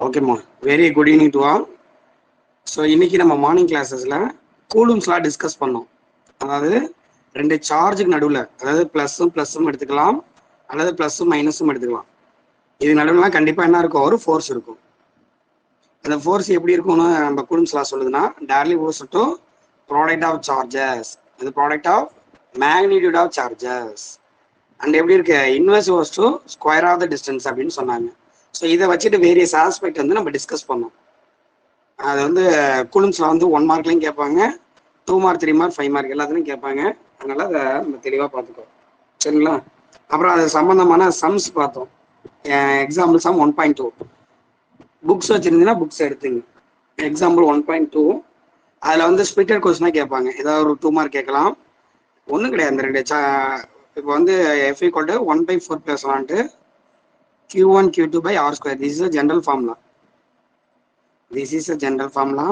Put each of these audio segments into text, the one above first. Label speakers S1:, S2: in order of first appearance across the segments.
S1: ஓகேம்மா, very good evening to all. So இன்னைக்கு நம்ம மார்னிங் கிளாஸஸில் கூலும்ஸ்லாம் டிஸ்கஸ் பண்ணோம். அதாவது ரெண்டு சார்ஜுக்கு நடுவில், அதாவது ப்ளஸ்ஸும் எடுத்துக்கலாம், அல்லது ப்ளஸ்ஸும் மைனஸும் எடுத்துக்கலாம். இது நடுவுலாம் கண்டிப்பாக என்ன இருக்கும்? ஒரு ஃபோர்ஸ் இருக்கும். அந்த ஃபோர்ஸ் எப்படி இருக்கும்னு நம்ம கூலும்ஸ்லாம் சொல்லுதுன்னா, டைரக்ட்லி ஓஸ் டு ப்ராடக்ட் ஆஃப் சார்ஜஸ், இது product of magnitude of charges. And எப்படி இருக்கு? இன்வெர்ஸ் ஓஸ் to square of the distance அப்படின்னு சொன்னாங்க. ஸோ இதை வச்சுட்டு வேரியஸ் ஆஸ்பெக்ட் வந்து நம்ம டிஸ்கஸ் பண்ணோம். அது வந்து கூலும்ஸ்ல வந்து 1 மார்க்லையும் கேட்பாங்க, 2 மார்க், 3 மார்க், 5 மார்க் எல்லாத்துலையும் கேட்பாங்க. அதனால அதை நம்ம தெளிவாக பார்த்துக்கோ, சரிங்களா? அப்புறம் அது சம்பந்தமான சம்ஸ் பார்த்தோம். எக்ஸாம்பிள் சம் 1.2 புக்ஸ் வச்சிருந்தீங்கன்னா புக்ஸ் எடுத்துங்க. எக்ஸாம்பிள் 1.2 அதில் வந்து ஸ்பிளிட்டட் கொஸ்டினாக கேட்பாங்க. ஏதாவது ஒரு 2 மார்க் கேட்கலாம். ஒன்றும் கிடையாது. இந்த ரெண்டு இப்போ வந்து F = 1/4 பேசலான்ட்டு Q1 Q2 by R square. This is a general formula. This is a general formula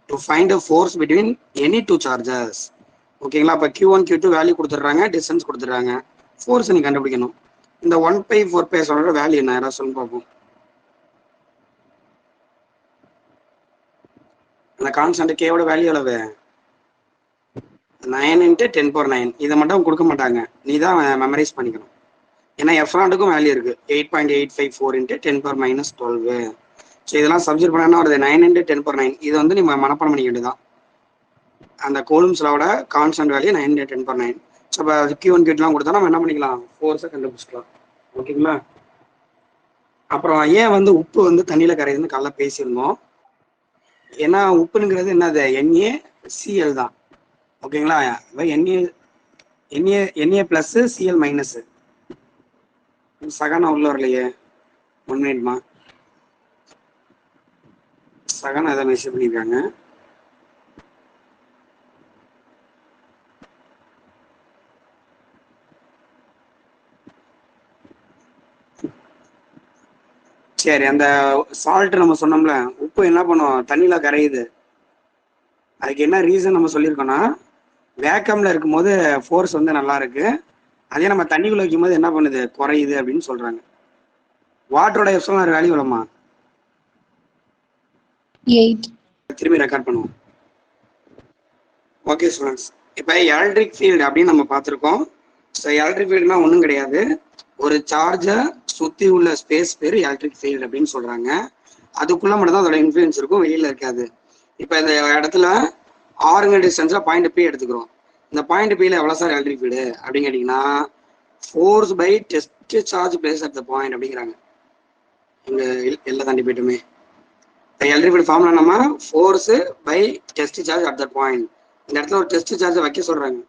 S1: to find a force between any two charges. ஓகேங்களா? அப்போ Q1 Q2 வேல்யூ கொடுத்துட்றாங்க, டிஸ்டன்ஸ் கொடுத்துட்றாங்க, ஃபோர்ஸ் நீ கண்டுபிடிக்கணும். இந்த 1/4 பேசலோட வேல்யூ என்ன? யாராவது சொல்லி பார்ப்போம். அந்த கான்ஸ்டன்ட் கேவோட வேல்யூ எவ்வளவு? 9 × 10⁹. இதை மட்டும் கொடுக்க மாட்டாங்க, நீ தான் மெமரைஸ் பண்ணிக்கணும். ஏன்னா எஃப்ராண்டுக்கும் வேல்யூ இருக்கு, 8.854 × 10⁻−12. ஸோ இதெல்லாம் சப்ஜெக்ட் பண்ணா வருது 9 × 10⁹. இது வந்து நீ மனப்பாடம் பண்ணிக்க வேண்டியதுதான். அந்த கூலும்ஸ்லோட கான்ஸ்டன்ட் வேல்யூ 9 × 10⁹. ஸோ இப்போ Q1 Q2 கொடுத்தா நம்ம என்ன பண்ணிக்கலாம்? ஃபோர்ஸை கண்டுபிடிச்சிக்கலாம். ஓகேங்களா? அப்புறம் ஏன் வந்து உப்பு வந்து தண்ணியில் கரையுதுன்னு காலைல பேசியிருந்தோம். ஏன்னா உப்புங்கிறது என்னது? NaCl தான். ஓகேங்களா? Na plus Cl minus. சகனா உள்ள வரலையே, 1 மினிட்மா. சகனா எதாவது மெசேஜ் பண்ணியிருக்காங்க. சரி, அந்த சால்ட் நம்ம சொன்னோம்ல, உப்பு என்ன பண்ணும்? தண்ணியில கரையுது. அதுக்கு என்ன ரீசன் நம்ம சொல்லியிருக்கோம்னா, வேக்கம்ல இருக்கும்போது ஃபோர்ஸ் வந்து நல்லா இருக்கு, அதே நம்ம தண்ணிக்குள்ள வைக்கும் போது என்ன பண்ணுது? குறையுது அப்படின்னு சொல்றாங்க. வாட்டரோட எப்சிலான் வேல்யூ எவ்வளோமா?
S2: 8.
S1: திரும்பி ரெக்கார்ட் பண்ணுவோம். ஓகே ஸ்டூடெண்ட்ஸ், இப்போ எலக்ட்ரிக் ஃபீல்டு அப்படின்னு நம்ம பார்த்துருக்கோம். ஸோ எலக்ட்ரிக் ஃபீல்டுனா ஒன்றும் கிடையாது, ஒரு சார்ஜை சுற்றி உள்ள ஸ்பேஸ் பேர் எலக்ட்ரிக் ஃபீல்டு அப்படின்னு சொல்றாங்க. அதுக்குள்ள மட்டும் தான் அதோட இன்ஃப்ளூயன்ஸ் இருக்கும், வெளியில இருக்காது. இப்போ இந்த இடத்துல ஆறுங்க டிஸ்டன்ஸ்ல பாயிண்ட் P எடுத்துக்கிறோம். இந்த பாயிண்ட் Pல எவ்வளோ சார் எலக்ட்ரிக் ஃபீல்டு அப்படின்னு கேட்டிங்கன்னா, force by test charge place at the point அப்படிங்கிறாங்க. இங்கே எல்லாம் தாண்டி போயிட்டுமே. எலக்ட்ரிக் ஃபீல்டு ஃபார்ம்ல நம்ம force by test charge at the point. இந்த இடத்துல ஒரு டெஸ்ட் சார்ஜை வைக்க சொல்றாங்க.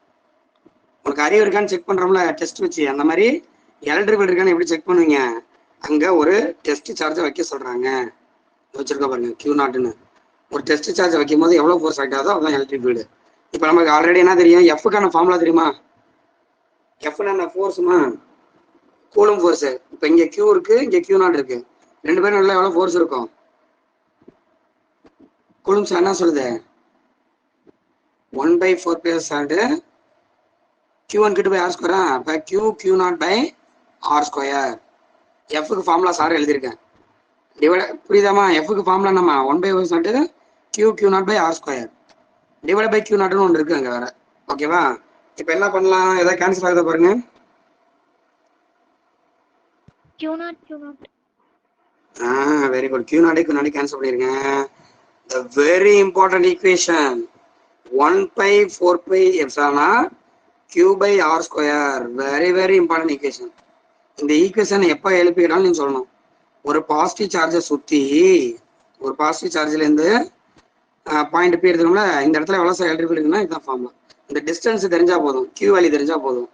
S1: உனக்கு அறிவு இருக்கான்னு செக் பண்றோம்ல டெஸ்ட் வச்சு, அந்த மாதிரி எலக்ட்ரிக் ஃபீல்டு இருக்கான்னு எப்படி செக் பண்ணுவீங்க? அங்க ஒரு டெஸ்ட் சார்ஜை வைக்க சொல்றாங்க. வச்சிருக்க பாருங்க, Q0ன்னு ஒரு டெஸ்ட் சார்ஜ் வைக்கும் போது எவ்வளவு ஃபோர்ஸ் ஆக்ட் ஆகுதோ அதுதான் எலக்ட்ரிக் ஃபீல்டு. இப்போ நமக்கு ஆல்ரெடி என்ன தெரியும்? எஃப்க்கான ஃபார்முலா தெரியுமா? எஃப்னா ஃபோர்ஸுமா, கூலும் ஃபோர்ஸ். இப்போ இங்க Q இருக்கு, இங்க Q0 இருக்கு, ரெண்டு பேரும் நல்லா எவ்வளவு ஃபோர்ஸ் இருக்கும்? கூலும்ஸ் என்ன சொல்லுது? 1/4 பேசாண்டு Q1 Q2 by R square. இப்போ Q0 by R square. எஃப்க்கு ஃபார்முலா சார் எழுதியிருக்கேன். புரியுதாமா? எஃப்க்கு ஃபார்முலா நம்ம 1/4 Q0 by R square divide by Q0ன்னு ஒன்று இருக்கு அங்கே வேற. ஓகேவா? இப்போ என்ன பண்ணலாம்? ஏதாவது கேன்சல் ஆகுதா பாருங்க. Very good. Q0 கேன்சல் பண்ணிருக்கேன். The very important equation 1/4 Q by R square. Very very important equation. இந்த ஈக்குவேஷன் எப்போ எழுப்பிக்கிட்டாலும் நீங்க சொல்லணும். ஒரு பாசிட்டிவ் சார்ஜை சுற்றி, ஒரு பாசிட்டிவ் சார்ஜ்ல இருந்து பாயிண்ட் P எடுத்துக்கோம்ல, இந்த இடத்துல எவ்வளோ சார் எலக்ட்ரிக் ஃபீல்டு இருக்குன்னா இதுதான் ஃபார்முலா. இந்த டிஸ்டன்ஸ் தெரிஞ்சா போதும், Q வேல்யூ தெரிஞ்சா போதும்.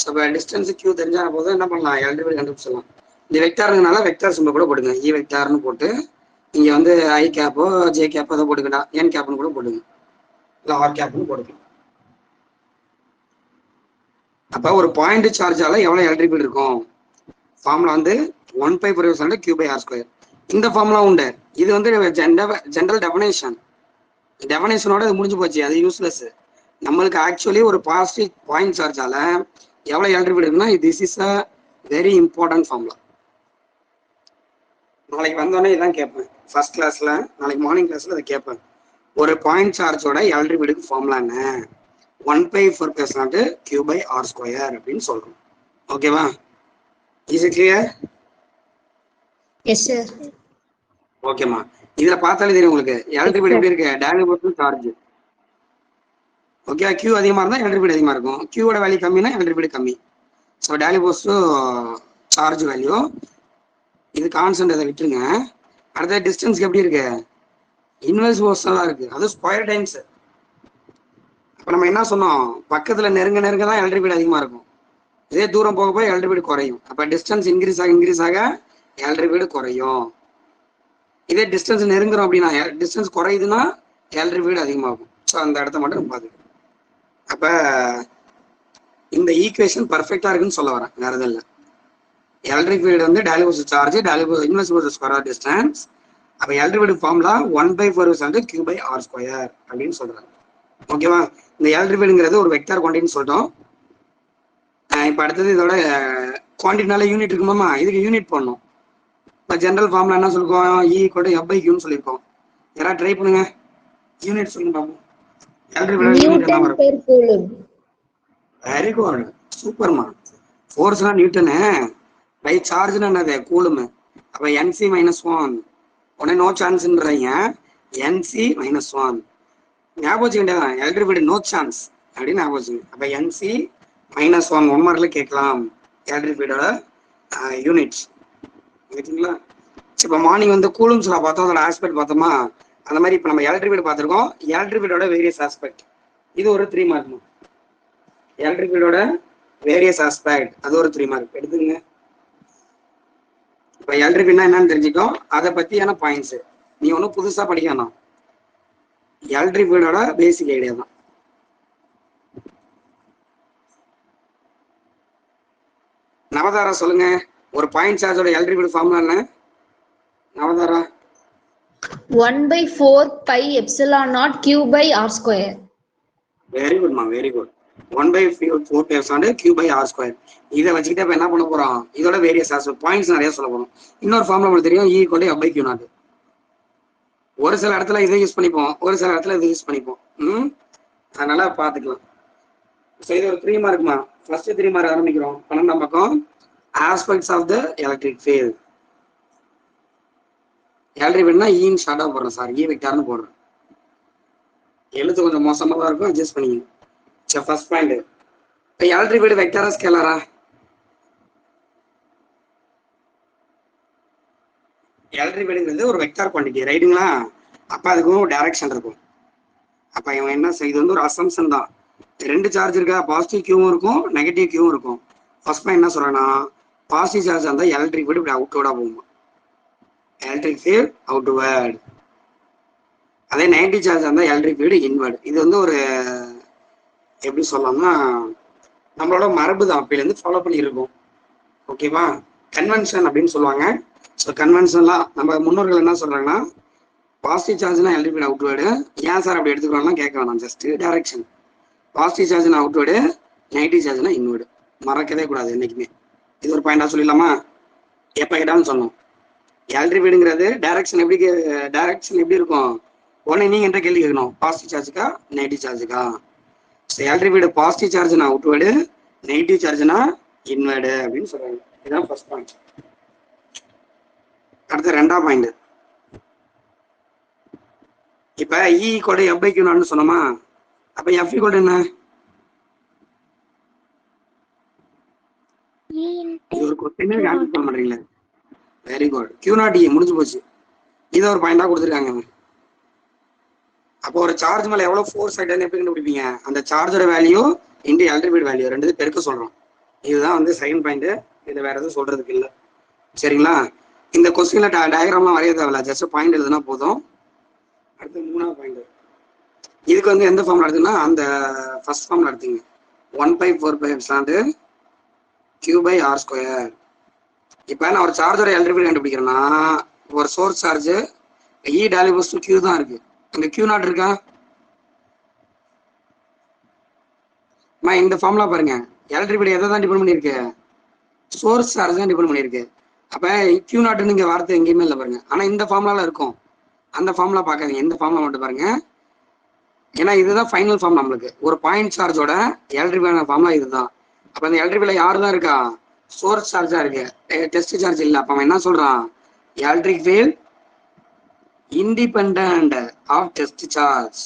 S1: ஸோ இப்போ டிஸ்டன்ஸ் Q தெரிஞ்சா போதும் என்ன பண்ணலாம்? எலக்ட்ரிக் ஃபீல்டு கண்டுபிடிச்சிடலாம். இந்த வெக்டாருங்கனால வெக்டார் சிம்பிள் கூட போடுங்க, E வெக்டார்னு போட்டு இங்க வந்து I கேப்போ J கேப்போ அதை போட்டுக்கிட்டா, N கேப்னு கூட போடுங்க, இல்லை R கேப்னு போடுங்க. அப்போ ஒரு பாயிண்ட் சார்ஜால எவ்வளோ எலக்ட்ரிக் ஃபீல்டு இருக்கும்? ஃபார்முலா வந்து 1/4 Q by R square. இந்த ஃபார்முலா உண்டு. இது வந்து ஜென்ரல் டெஃபினேஷன். டெஃபினேஷனோட இது முடிஞ்சு போச்சு, அது யூஸ்லெஸ். நம்மளுக்கு ஆக்சுவலி ஒரு பாசிட்டிவ் பாயிண்ட் சார்ஜால எவ்வளோ எலக்ட்ரிக் ஃபீல்டு இருக்குன்னா, this is a very important formula. நாளைக்கு வந்தோடனே இதான் கேட்பேன். ஃபர்ஸ்ட் கிளாஸ்ல நாளைக்கு மார்னிங் கிளாஸ்ல அதை கேட்பேன். ஒரு பாயிண்ட் சார்ஜோட எலக்ட்ரிக் ஃபார்முலா என்ன? 1/4 Q/R² அப்படின்னு சொல்றோம். ஓகேவா? Is it clear?
S2: Yes sir.
S1: ஓகேமா. இதுல பார்த்தாலே தெரியும் உங்களுக்கு எலக்ட்ரிக் எப்படி இருக்கு, டைனமிக் சார்ஜ். ஓகே, Q அதிகமா இருந்தா எலக்ட்ரிக் அதிகமா இருக்கும், Qவோட வேல்யூ கம்மினா எலக்ட்ரிக் கம்மி. ஸோ டைனமிக் சார்ஜ் வேல்யூ இது கான்ஸ்டன்ட், அதை விட்டுருங்க. அடுத்த டிஸ்டன்ஸ்க்கு எப்படி இருக்கு, இன்வெர்ஸ் ப்ரொபோர்ஷனலா இருக்கு, அது ஸ்கொயர் டைம்ஸ். அப்ப நம்ம என்ன சொன்னோம், பக்கத்துல நெருங்க நெருங்க தான் எலக்ட்ரிக் அதிகமா இருக்கும், இதே தூரம் போக போய் எலக்ட்ரிக் குறையும். அப்ப டிஸ்டன்ஸ் இன்க்ரீஸ் ஆக எலக்ட்ரிக் குறையும். இதே டிஸ்டன்ஸ் நெருங்குறோம் அப்படின்னா, டிஸ்டன்ஸ் குறையுதுன்னா எலக்ட்ரிக் அதிகமாகும். ஸோ அந்த இடத்த மட்டும் நம்ம பார்த்துக்கணும். அப்ப இந்த ஈக்குவேஷன் பர்ஃபெக்டா இருக்குன்னு சொல்ல வரேன், வேற எதுவும் இல்லை. எலக்ட்ரிக் ஃபீல்டு வந்து dynamic charge, inverse square distance. அப்ப எலக்ட்ரிக் ஃபார்முலா 1/4 Q/R² அப்படின்னு சொல்றாங்க. ஓகேவா? இந்த எலக்ட்ரிக் ஃபீல்டுங்கிறது ஒரு வெக்டார் குவான்டிட்டின்னு சொல்லிட்டோம். இப்போ அடுத்தது இதோட குவான்டிட்டினால யூனிட் இருக்குமாமா, இதுக்கு யூனிட் பண்ணணும். இப்போ ஜென்ரல் ஃபார்முலா என்ன சொல்லிருக்கோம், E=F/Qன்னு சொல்லியிருக்கோம். யாராவது ட்ரை பண்ணுங்க, யூனிட் சொல்லுங்க பாப்போம்.
S2: Newton per coulomb.
S1: Very good, சூப்பர்மா. ஃபோர்ஸ்னா நியூட்டனு, பை சார்ஜ்னா என்னது, கூலும். அப்ப NC-1 உடனே நோ சான்ஸ்ன்றீங்க, NC-1 ஞாபகம் வச்சுக்க வேண்டியதான். எலக்ட்ரிக் ஃபீல்டு நோ சான்ஸ் அப்படின்னு ஞாபகம் வச்சுங்க. அப்ப NC-1 1 மார்க்ல கேட்கலாம் எலக்ட்ரிக் ஃபீல்டோட யூனிட்ஸ். ஓகேங்களா? இப்போ மார்னிங் வந்து கூலும்ஸ்ல பார்த்தோம், அதோட ஆஸ்பெக்ட் பார்த்தோமா, அந்த மாதிரி இப்போ நம்ம எலக்ட்ரிக் ஃபீல்டு பார்த்துருக்கோம். எலக்ட்ரிக் ஃபீல்டோட வேரியஸ் ஆஸ்பெக்ட், இது ஒரு 3 மார்க். எலக்ட்ரிக் ஃபீல்டோட வேரியஸ் ஆஸ்பெக்ட், அது ஒரு 3 மார்க் எடுத்துங்க. இப்போ எலக்ட்ரிக் ஃபீல்ட்னா என்னன்னு தெரிஞ்சுட்டோம், அதை பத்தியான பாயிண்ட்ஸ். நீ ஒன்றும் புதுசா படிக்கணும், எலக்ட்ரிக் ஃபீல்டோட பேசிக் ஐடியா தான். நவதாரா சொல்லுங்க, ஒரு பாயிண்ட் சார்ஜோட எலக்ட்ரிக் ஃபீல்ட் ஃபார்முலா என்ன நவதாரா?
S2: 1/4πε0 Q/R².
S1: வெரி குட்மா, வெரி குட். 1/4 Q/R². இதை வச்சுக்கிட்டு இப்ப என்ன பண்ண போறோம், இதோட வேரியஸ் ஆஸ்பெக்ட் பாயிண்ட்ஸ் நிறைய சொல்ல போறோம். இன்னொரு ஃபார்முலா உங்களுக்கு தெரியும், E=F/Q0. ஒரு சில இடத்துல இதை யூஸ் பண்ணிப்போம், ஒரு சில இடத்துல இதை யூஸ் பண்ணிப்போம். அதனால பாத்துக்கலாம். ஸோ இது ஒரு 3 மார்க்மா. ஃபர்ஸ்ட் 3 மார்க் ஆரம்பிக்கிறோம். 12ஆம் பக்கம், aspects of the electric field. Electric ஃபீல்ட்னா ஈன்னு ஷார்ட்டா போடுறேன் சார், E வெக்டார்னு போடுறேன். எழுத்து கொஞ்சம் மோசமா தான் இருக்கும், அட்ஜஸ்ட் பண்ணிக்கணும். சரி, ஃபர்ஸ்ட் பாயிண்ட். இப்போ எலக்ட்ரிக் ஃபீல்டு வெக்டாரா ஸ்கேலாரா? எலக்ட்ரிக் ஃபீல்டுங்கிறது ஒரு வெக்டார் குவான்டிட்டி, ரைட்டுங்களா? அப்ப அதுக்கும் ஒரு டைரக்ஷன் இருக்கும். அப்ப இவன் என்ன இது வந்து ஒரு அசம்ஷன் தான். 2 சார்ஜ் இருக்கா, பாசிட்டிவ் கியூவும் இருக்கும் நெகட்டிவ் கியூவும் இருக்கும். ஃபர்ஸ்ட் பாயிண்ட் என்ன சொல்றேன்னா, பாசிட்டிவ் சார்ஜ் இருந்தா எலக்ட்ரிக் ஃபீல்டு இப்படி அவுட்வர்டா போகும், எலக்ட்ரிக் ஃபீல்ட் அவுட்வர்ட். அதே நெகட்டிவ் சார்ஜ் இருந்தா எலக்ட்ரிக் ஃபீல்டு இன்வர்ட். இது வந்து ஒரு எப்படி சொல்லலாம்னா நம்மளோட மரபு தான், அப்பையிலேருந்து ஃபாலோ பண்ணி இருக்கும். ஓகேவா? கன்வென்ஷன் அப்படின்னு சொல்லுவாங்க. ஸோ கன்வென்ஷன்லாம் நம்ம முன்னோர்கள் என்ன சொல்றாங்கன்னா, பாசிட்டிவ் சார்ஜ்னா எலக்ட்ரிக் ஃபீல்டு அவுட்வர்டு. ஏன் சார் அப்படி எடுத்துக்கலாம்னா கேட்க வேணாம், ஜஸ்ட் டைரக்ஷன். பாசிட்டிவ் சார்ஜ்னா அவுட்வர்டு, நெகட்டிவ் சார்ஜ்னா இன்வர்டு. மறக்கவே கூடாது என்னைக்குமே. இது ஒரு பாயிண்டா சொல்லிடலாமா? எப்ப கேட்டாலும் சொல்லணும். எலக்ட்ரிக் ஃபீல்டுங்கிறது டைரக்ஷன் எப்படி இருக்கும், உடனே நீங்க என்ற கேள்வி கேட்கணும், பாசிட்டிவ் சார்ஜுக்கா நெகட்டிவ் சார்ஜுக்கா? எலக்ட்ரிக் ஃபீல்டு பாசிட்டிவ் சார்ஜ்னா அவுட்வர்டு, நெகட்டிவ் சார்ஜ்னா இன்வர்டு அப்படின்னு சொல்றாங்க. இதுதான் ஃபர்ஸ்ட் பாயிண்ட். அடுத்த 2ஆம் பாயிண்ட். இப்ப E=F/Q0 சொன்னோமா, அப்ப F என்ன? இது ஒரு கொஸ்டின் ஆன்சர் பண்ண மாட்டீங்களா? Very good. Q0 முடிஞ்சு போச்சு. இதை ஒரு பாயிண்டா கொடுத்துருக்காங்க. அப்போ ஒரு சார்ஜ் மேல எவ்வளவு ஃபோர்ஸ் ஆயிட்டான்னு எப்படி கண்டுபிடிப்பீங்க, அந்த சார்ஜோட value into electric field value ரெண்டு பெருக்க சொல்றோம். இதுதான் வந்து செகண்ட் பாயிண்ட். இது வேற எதுவும் சொல்றதுக்கு இல்லை, சரிங்களா? இந்த கொஸ்டின்ல டயக்ராம்லாம் வரைய தேவையில்ல, ஜஸ்ட் பாயிண்ட் எழுதுனா போதும். அடுத்து 3ஆம் பாயிண்ட். இதுக்கு வந்து எந்த ஃபார்ம்ல எடுத்துங்கன்னா, அந்த ஃபர்ஸ்ட் ஃபார்ம்ல எடுத்துங்க. 1/4 Q/R². இப்ப நான் ஒரு சார்ஜோட எலக்ட்ரிக் ஃபீல்ட் கண்டுபிடிக்கிறேன்னா, ஒரு source charge E divorce Q தான் இருக்கு, அங்க Q0 இருக்கா? இந்த ஃபார்முலா பாருங்க, எலக்ட்ரிக் ஃபீல்ட் எதை தான் டிபெண்ட் பண்ணியிருக்கு, சோர்ஸ் சார்ஜ் தான் டிபெண்ட் பண்ணியிருக்கு. அப்ப கியூ நாட்டுன்னு இங்க வார்த்தை எங்கேயுமே இல்லை பாருங்க. ஆனா இந்த ஃபார்முலால இருக்கும், அந்த ஃபார்முலா பார்க்காதீங்க, இந்த ஃபார்முலா மட்டும் பாருங்க. ஏன்னா இதுதான் ஃபைனல் ஃபார்ம். நம்மளுக்கு ஒரு பாயிண்ட் சார்ஜோட எலக்ட்ரிக் ஃபார்முலா இதுதான். அப்ப அந்த எலக்ட்ரிக்ல யாரு தான் இருக்கா? சோர்ஸ் சார்ஜா இருக்கு, டெஸ்ட் சார்ஜ் இல்லை. அப்ப அவன் என்ன சொல்றான்? Electric field independent of test charge,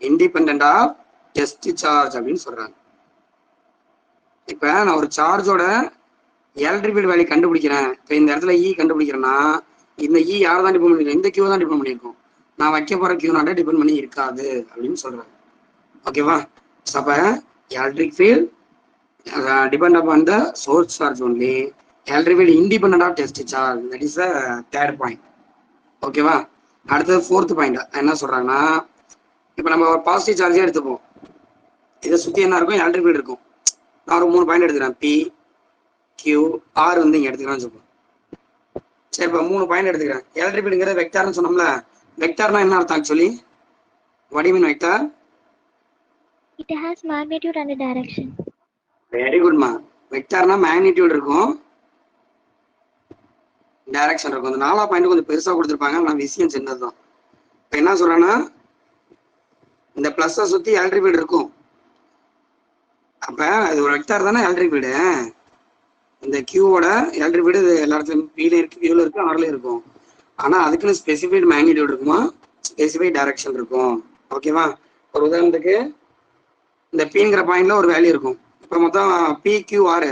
S1: independent of test charge அப்படின்னு சொல்றாங்க. இப்ப நான் ஒரு சார்ஜோட எலக்ட்ரிக் ஃபீல்ட் வேல்யூ கண்டுபிடிக்கிறேன். இப்போ இந்த இடத்துல இ கண்டுபிடிக்கிறேன்னா இந்த இ யாரை தான் டிபெண்ட் பண்ணிருக்கோம்? இந்த கியூ தான் டிபெண்ட் பண்ணியிருக்கோம். நான் வைக்க போற கியூ நாட்டை டிபெண்ட் பண்ணி இருக்காது அப்படின்னு சொல்றேன். ஓகேவா? அப்ப electric field depend upon the source charge only, electric field independent of test charge. That is the third point. ஓகேவா? அடுத்தது ஃபோர்த் பாயிண்ட் என்ன சொல்றாங்கன்னா, இப்போ நம்ம ஒரு பாசிட்டிவ் சார்ஜே எடுத்துப்போம். இதை சுற்றி என்ன இருக்கும்? எலக்ட்ரிக் ஃபீல்ட் இருக்கும். நான் ஒரு 3 பாயிண்ட் எடுத்துக்கிறேன், பி கியூ ஆர் வந்து இங்கே எடுத்துக்கிறேன்னு சொல்லுவோம். சரி, இப்போ 3 பாயிண்ட் எடுத்துக்கிறேன். எலக்ட்ரிக் ஃபீல்டுங்கிறது வெக்டார்னு சொன்னோம்ல. வெக்டார்னா என்ன அர்த்தம் actually? What you mean vector?
S3: It has magnitude and a direction.
S1: Very குட்மா. வெக்டார்னா மேக்னிடியூட் இருக்கும், டைரக்ஷன் இருக்கும். அந்த 4ஆம் பாயிண்ட் கொஞ்சம் பெருசா கொடுத்துருப்பாங்க, ஆனால் விஷயம் சின்னதுதான். இப்போ என்ன சொல்றேன்னா, இந்த பிளஸை சுத்தி எலக்ட்ரிக் ஃபீல்டு இருக்கும். அப்ப அது ஒரு வெக்டார் தானே எலக்ட்ரிக் ஃபீல்டு. இந்த கியூவோட எலக்ட்ரிக் ஃபீல்டு எல்லா இடத்துலையும் பில இருக்கு, கியூல இருக்கு, ஆர்ல இருக்கும். ஆனா அதுக்குன்னு ஸ்பெசிஃபைட் மேக்னிடியூட் இருக்குமா, ஸ்பெசிஃபைட் டைரக்ஷன் இருக்கும். ஓகேவா? ஒரு உதாரணத்துக்கு இந்த பிங்கிற பாயிண்ட்ல ஒரு வேல்யூ இருக்கும். இப்போ மொத்தம் பி கியூ ஆர்,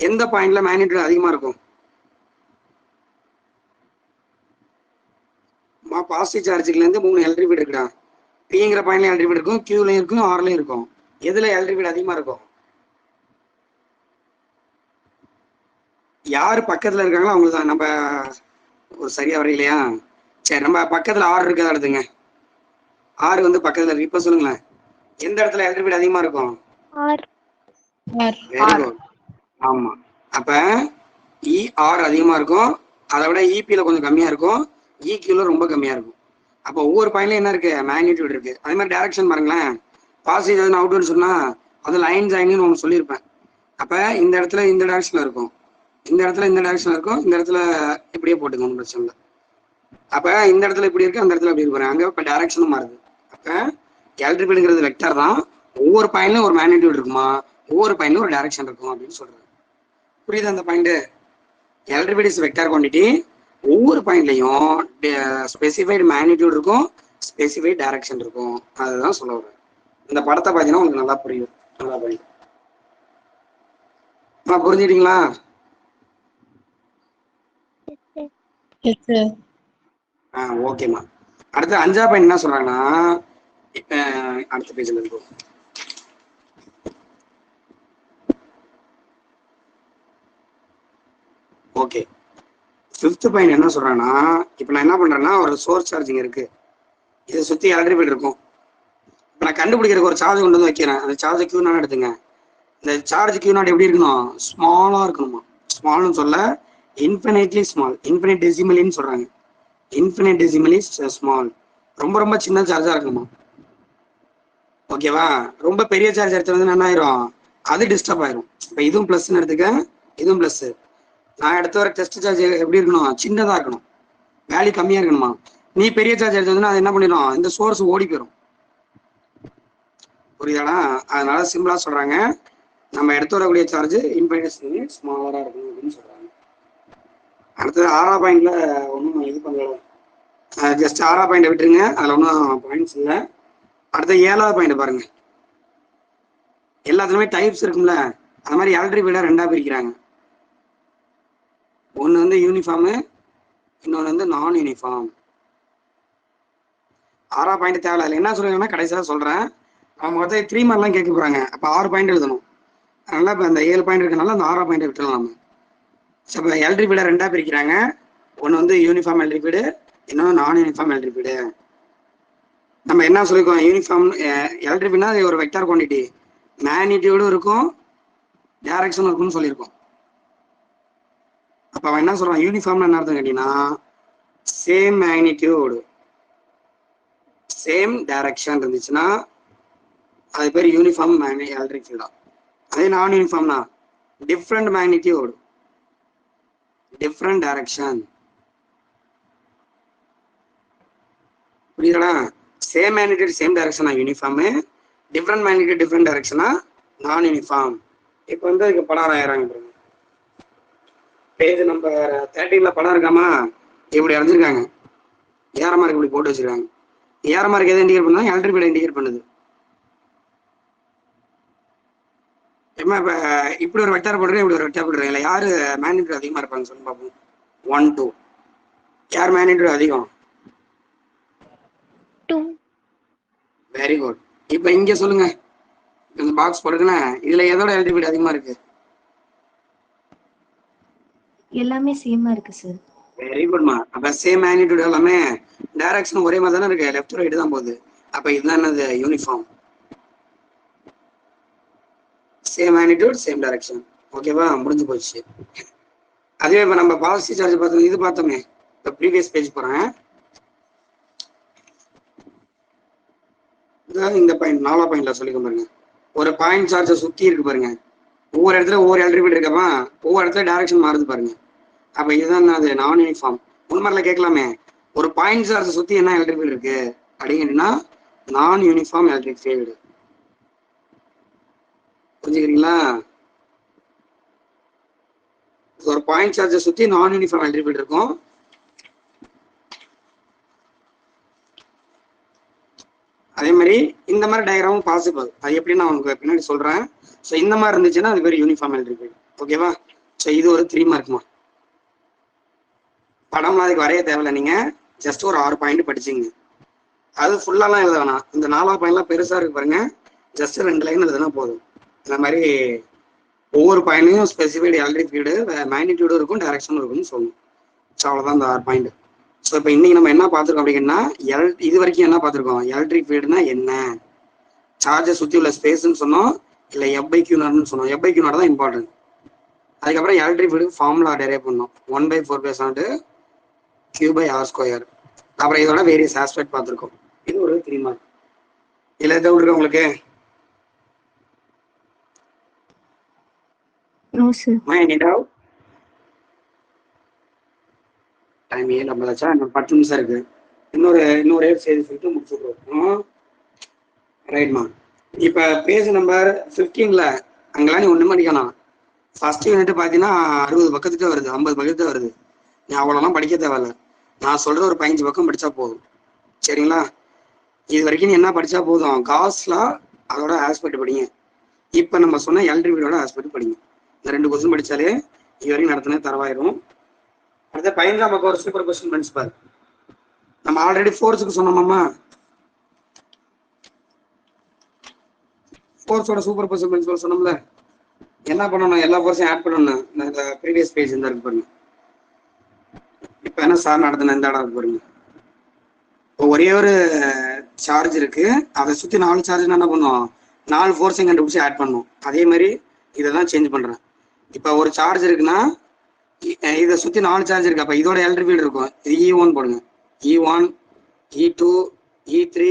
S1: எந்த பாயிண்ட்ல மேக்னிடியூட் அதிகமா இருக்கும்? பாசிட்டிவ் சார்ஜுக்குல இருந்து 3 எலக்ட்ரிக் ஃபீல்டு இருக்குடா. பிங்கிற பாயிண்ட்ல எலக்ட்ரிக் ஃபீல்டு இருக்கும், கியூலையும் இருக்கும், ஆர்லையும் இருக்கும். எதுல எலக்ட்ரிக் ஃபீல்டு அதிகமா இருக்கும்? யாரு பக்கத்துல இருக்காங்களோ அவங்களுக்கு தான். நம்ம ஒரு சரியா வரையிலையா? சரி, நம்ம பக்கத்துல ஆறு இருக்கதா எடுத்துங்க. ஆறு வந்து பக்கத்துல இருக்கு. இப்ப சொல்லுங்களேன், எந்த இடத்துல எலக்ட்ரிக் ஃபீல்டு அதிகமா இருக்கும்? Very good. ஆமா. அப்ப இஆர் அதிகமா இருக்கும், அதை விட இபில கொஞ்சம் கம்மியா இருக்கும், இக்யூல ரொம்ப கம்மியா இருக்கும். அப்போ ஒவ்வொரு பாயிண்ட்ல என்ன இருக்கு? மேக்னிடியூட் இருக்கு. அதே மாதிரி டைரக்ஷன் பாருங்களேன். பாசிட்டிவ் அவுட்னு சொன்னா அது லைன் ஜாயின்னு ஒன்று சொல்லியிருப்பேன். அப்ப இந்த இடத்துல இந்த டைரக்ஷன்ல இருக்கும், இந்த இடத்துல இந்த டைரக்ஷன்ல இருக்கும், இந்த இடத்துல இப்படியே போட்டுக்கணும், ஒன்றும் பிரச்சனை இல்லை. அப்ப இந்த இடத்துல இப்படி இருக்கு, அந்த இடத்துல இப்படி இருக்கு. அங்க இப்ப டைரக்ஷனும் மாறுது. அப்ப எலக்ட்ரிக் ஃபீல்டுங்கிறது வெக்டார் தான். ஒவ்வொரு பாயிண்ட்லயும் ஒரு மேக்னிடியூட் இருக்குமா, ஒவ்வொரு பாயிண்ட்லயும் ஒரு டைரக்ஷன் இருக்கும் அப்படின்னு சொல்றாரு. புரியுது அந்த point? Electric field is vector quantity. ஒவ்வொரு பாயிண்ட்லயும் ஸ்பெசிஃபைடு மேக்னிடியூட் இருக்கும், ஸ்பெசிஃபைட் டைரக்ஷன் இருக்கும். அதுதான் சொல்ல வரேன். இந்த படத்தை பார்த்தீங்கன்னா உங்களுக்கு நல்லா புரியும். நல்லா புரியும். புரிஞ்சுக்கிட்டீங்களா? ஓகேம்மா. அடுத்து 5ஆம் பாயிண்ட் என்ன சொல்றாங்கன்னா, அடுத்த பேஜ்ல இருக்கும். ஓகே, 5th பாயிண்ட் என்ன சொல்றாங்கன்னா, இப்போ நான் என்ன பண்றேன்னா, ஒரு சோர்ஸ் சார்ஜிங் இருக்கு, இதை சுத்தி எலக்ட்ரிக் ஃபீல்ட் இருக்கும். இப்போ நான் கண்டுபிடிக்கிறதுக்கு ஒரு சார்ஜ் கொண்டு வந்து வைக்கிறேன். அந்த சார்ஜ் கியூ நாட் எடுத்துங்க. இந்த சார்ஜ் கியூ நாட் எப்படி இருக்கணும்? ஸ்மாலா இருக்கணுமா. ஸ்மால்னு சொல்ல இன்ஃபினைட்லி ஸ்மால், இன்ஃபினைட் டெசிமலின்னு சொல்றாங்க. இன்ஃபினைட் டெசிமலி ஸ்மால், ரொம்ப ரொம்ப சின்ன சார்ஜா இருக்கணுமா. ஓகேவா? ரொம்ப பெரிய சார்ஜ் எடுத்து வந்து என்ன ஆயிரும்? அது டிஸ்டர்ப் ஆயிரும். இப்போ இதுவும் பிளஸ்ன்னு எடுத்துக்க, இதுவும் பிளஸ். நான் எடுத்து வர டெஸ்ட் சார்ஜ் எப்படி இருக்கணும்? சின்னதா இருக்கணும், வேல்யூ கம்மியா இருக்கணுமா. நீ பெரிய சார்ஜ் எடுத்து வந்து அது என்ன பண்ணிடும்? இந்த சோர்ஸ் ஓடி போயிடும். புரியுதாடா? அதனால சிம்பிளா சொல்றாங்க, நம்ம எடுத்து வரக்கூடிய சார்ஜ் இன்ஃபினைட் ஸ்மாலரா இருக்கணும் அப்படின்னு சொல்றாங்க. அடுத்தது 6ஆம் பாயிண்ட்ல ஒன்றும் இது பண்ணல, ஜஸ்ட் 6ஆம் பாயிண்ட் விட்டுருங்க, அதுல ஒன்றும் பாயிண்ட்ஸ் இல்லை. அடுத்த 7ஆவது பாயிண்ட் பாருங்க. எல்லாத்துலயுமே டைப்ஸ் இருக்கும்ல, அது மாதிரி எலக்ட்ரிக் ஃபீல்டை 2ஆ பிரிக்கிறாங்க. ஒன்று வந்து யூனிஃபார்மு, இன்னொன்று வந்து நான் யூனிஃபார்ம். 6ஆம் பாயிண்ட் தேவை. அதில் என்ன சொல்லுங்கன்னா கடைசியாக சொல்றேன், அவங்க மொத்தம் 3 மாதிரிலாம் கேட்க போறாங்க. அப்போ 6 பாயிண்ட் எழுதணும். அதனால இப்போ அந்த 7 பாயிண்ட் இருக்கனால அந்த 6ஆம் பாயிண்ட் விட்டுலாம் நம்ம. இப்போ எலக்ட்ரிக் ஃபீல்டை 2ஆ பிரிக்கிறாங்க. ஒன்று வந்து யூனிஃபார்ம் எலக்ட்ரிக் ஃபீல்டு, இன்னொன்று நான் யூனிஃபார்ம் எலக்ட்ரிக் ஃபீல்டு. நம்ம என்ன சொல்லிருக்கோம்? யூனிஃபார்ம் எலக்ட்ரிக் ஃபீல்ட்னா அது ஒரு வெக்டார் குவான்டிட்டி, மேக்னிடியூடும் இருக்கும், டைரக்ஷனும் இருக்கும்னு சொல்லியிருக்கோம். அப்போ அவன் என்ன சொல்றான்? யூனிஃபார்ம்னு என்ன அர்த்தம் கேட்டீங்கன்னா, சேம் மேக்னிடியூட் சேம் டைரக்ஷன் இருந்துச்சுன்னா அது பேர் யூனிஃபார்ம் எலக்ட்ரிக் ஃபீல்டா. அதே நான் யூனிஃபார்ம்னா டிஃப்ரெண்ட் மேக்னிடியூட் டிஃப்ரெண்ட் டைரக்ஷன். புரியுதா? சேம் மேக்னிடியூட் சேம் டைரக்ஷனா யூனிஃபார்மு, டிஃப்ரெண்ட் மேக்னிடியூட் டிஃப்ரெண்ட் டைரக்ஷனா நான் யூனிஃபார்ம். இப்போ வந்து இதுக்கு படம் ஆயிராங்க. பேஜ் நம்பர் 13 படம் இருக்காமா, இப்படி அரைஞ்சிருக்காங்க. ஏற மார்க் இப்படி போட்டு வச்சிருக்காங்க. ஏற மார்க் எதை இண்டிகேட் பண்ணா எலக்ட்ரிக் ஃபீல்ட் இண்டிகேட் பண்ணுது. ஏமா இப்போ இப்படி ஒரு வெக்டார் போடுறேன், இப்படி ஒரு வெக்டார் போடுறேன், இல்லை யாரு மேக்னிடியூட் அதிகமாக இருப்பாங்க சொல்லி பார்ப்போம். 1 2 யார் மேக்னிடியூட் அதிகம்?
S3: 2.
S1: Very good. இப்போ இங்க சொல்லுங்க, இந்த பாக்ஸ் போடுறதுன்னா இதுல எதோட எலக்ட்ரிக் ஃபீல்ட் அதிகமா இருக்கு?
S4: எல்லாமே சேமா இருக்கு சார்.
S1: வெரி குட்மா. அப்ப சேம் மேக்னிடியூட் எல்லாமே டைரக்ஷன் ஒரே மாதிரி தானே இருக்கு, லெஃப்ட் ரைட் தான் போகுது. அப்ப இதுதான் என்னது? Uniform. Same magnitude same direction. ஓகேவா? முடிஞ்சு போச்சு. அதே இப்போ நம்ம பாசிட்டிவ் சார்ஜ் பார்த்தோம், இது பார்த்தோமே. இப்போ ப்ரீவியஸ் பேஜ் போறேன். இந்த பாயிண்ட் 4 பாயிண்ட்ல சொல்லிக்க பாருங்க. ஒரு பாயிண்ட் சார்ஜை சுத்தி இருக்கு பாருங்க, ஒவ்வொரு இடத்துல ஒவ்வொரு எலக்ட்ரிக் ஃபீல்ட் இருக்கப்பா, ஒவ்வொரு இடத்துல டைரக்ஷன் மாறுது பாருங்க. அப்ப இதுதான் அது நான் யூனிஃபார்ம். முன்மாரில கேட்கலாமே, ஒரு பாயிண்ட் சார்ஜை சுத்தி என்ன எலக்ட்ரிக் ஃபீல்ட் இருக்கு அப்படிங்கன்னா நான் யூனிஃபார்ம் எலக்ட்ரிக் ஃபீல்டு. புரிஞ்சுக்கிறீங்களா? ஒரு பாயிண்ட் சார்ஜை சுத்தி நான் யூனிஃபார்ம் எலக்ட்ரிக் ஃபீல்ட் இருக்கும். அதே மாதிரி இந்த மாதிரி டயக்ராமும் பாசிபிள். அது எப்படி நான் உங்களுக்கு பின்னாடி சொல்றேன். ஸோ இந்த மாதிரி இருந்துச்சுன்னா அது பேர் யூனிஃபார்ம் எலக்ட்ரிக் ஃபீல்ட். ஓகேவா? ஸோ இது ஒரு 3 மார்க்மா. படம்லாம் அதுக்கு வரைய தேவையில்லை, நீங்க ஜஸ்ட் ஒரு 6 பாயிண்ட் படிச்சுங்க. அது ஃபுல்லாலாம் எழுத வேணாம். இந்த 4 பாயிண்ட்லாம் பெருசா இருக்கு பாருங்க, ஜஸ்ட் 2 லைன் எழுதுனா போதும். இந்த மாதிரி ஒவ்வொரு பாயிண்ட்லையும் ஸ்பெசிஃபைடு எலக்ட்ரிக் ஃபீல்டு மேக்னிடியூடும் இருக்கும், டைரக்ஷனும் இருக்கும்னு சொல்லணும். ஸோ அவ்வளோதான் இந்த 6 பாயிண்ட். ஸோ இப்போ இன்னைக்கு நம்ம என்ன பார்த்துருக்கோம் அப்படின்னா, இது வரைக்கும் என்ன பார்த்துருக்கோம்? எலக்ட்ரிக் ஃபீல்டுனா என்ன, சார்ஜை சுற்றி உள்ள ஸ்பேஸ்ன்னு சொன்னோம், இல்லை F/Q0ன்னு சொன்னோம். F/Q0 தான் இம்பார்ட்டன்ட். அதுக்கப்புறம் எலக்ட்ரிக் ஃபீல்டுக்கு ஃபார்முலா டெரைவ் பண்ணோம், 1/4π Q/r². அப்புறம் இதோட வேரியஸ் ஆஸ்பெக்ட் பார்த்துருக்கோம். இது ஒரு 3 மார்க். இல்லை டவுட் இருக்கு உங்களுக்கு?
S4: No sir.
S1: Any doubt? Time 7:50 இன்னும் 10 நிமிஷம் இருக்கு. இன்னொரு செய்தி சொல்லிட்டு முடிச்சுடுறோம். ரைட்மா. இப்போ பேஜ் நம்பர் 15ல அங்கெல்லாம் நீ ஒன்றும் படிக்கலாம். ஃபர்ஸ்ட் யூனிட் பார்த்தீங்கன்னா 60 பக்கத்துக்கு வருது, 50 பக்கத்துக்கு வருது. நீ அவ்வளோலாம் படிக்க தேவையில்ல. நான் சொல்ற ஒரு 15 பக்கம் படிச்சா போதும். சரிங்களா? இது வரைக்கும் நீ என்ன படிச்சா போதும்? காஸ்ல அதோட ஆஸ்பெக்ட் படிங்க. இப்போ நம்ம சொன்ன எலக்ட்ரிக் ஃபீல்டோட ஆஸ்பெக்ட் படிங்க. இந்த 2 கொஸ்டின் படிச்சாலே இது வரைக்கும் நடத்தினே தரவாயிரும். அடுத்த 15ஆம் பக்கம் ஒரு சூப்பர் கொஸ்டின் பிரின்சிபல். நம்ம ஆல்ரெடி ஃபோர்ஸுக்கு சொன்னோமாமா, ஃபோர்ஸோட சூப்பர் பொசிஷன் பிரின்சிபல் சொன்னோம்ல. என்ன பண்ணணும்? எல்லா ஃபோர்ஸையும் ஆட் பண்ணணும். இந்த ப்ரீவியஸ் பேஜ் இந்த இருக்கு பாருங்க. இப்போ என்ன சார் நடத்தின இந்த இடம் இருக்கு பாருங்க. இப்போ ஒரே ஒரு சார்ஜ் இருக்கு, அதை சுற்றி 4 சார்ஜ் என்ன பண்ணுவோம்? 4 ஃபோர்ஸையும் கண்டுபிடிச்சி ஆட் பண்ணும். அதே மாதிரி இதை தான் சேஞ்ச் பண்றேன். இப்போ ஒரு சார்ஜ் இருக்குன்னா இதை சுற்றி 4 சார்ஜ் இருக்கு. அப்போ இதோட எலக்ட்ரிக் ஃபீல்டு இருக்கும். இது E1 போடுங்க. E1, E2, E3,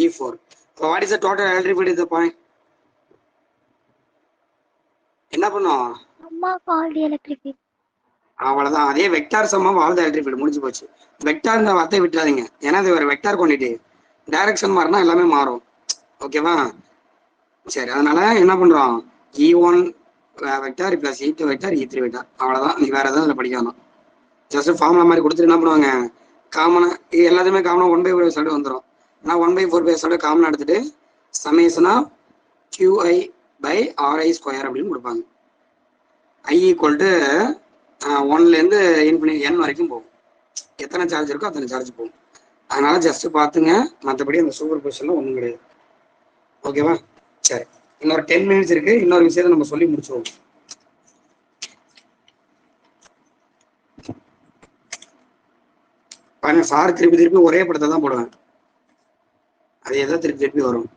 S1: E4. இப்போ what is the total electric field இந்த பாயிண்ட்? என்ன பண்ணும்?
S3: All the electric field.
S1: அவ்வளவுதான். அதே vector sum of all the electric field முடிஞ்சு போச்சு. வெக்டார் இந்த வார்த்தையை விட்டுறாதீங்க, ஏன்னா அது ஒரு வெக்டார் குவான்டிட்டி. டைரக்ஷன் மாறினா எல்லாமே மாறும். ஓகேவா? சரி, அதனால என்ன பண்றோம்? E1 vector plus E2 vector E3 vector. அவ்வளவுதான். நீ வேற எதுவும் படிக்க வேணாம். ஜஸ்ட் ஃபார்முலா மாதிரி கொடுத்துட்டு என்ன பண்ணுவாங்க? காமனா எல்லாத்தையுமே காமனா 1/4π வந்துடும். நான் 1/4π காமனா எடுத்துட்டு சமேஷனா QI/RI² அப்படின்னு கொடுப்பாங்க. I = 1லேருந்து ∞n வரைக்கும் போகும். எத்தனை சார்ஜ் இருக்கோ அத்தனை சார்ஜ் போகும். அதனால ஜஸ்ட் பார்த்துங்க, மற்றபடி அந்த சூப்பர் பொசிஷன்ல ஒன்றும் கிடையாது. ஓகேவா? சரி, இன்னொரு 10 மினிட்ஸ் இருக்கு. இன்னொரு விஷயத்தை நம்ம சொல்லி முடிச்சுவோம். பாருங்க, சார் திருப்பி ஒரே படத்தை தான் போடுவேன். அது எதோ திருப்பி வரும்.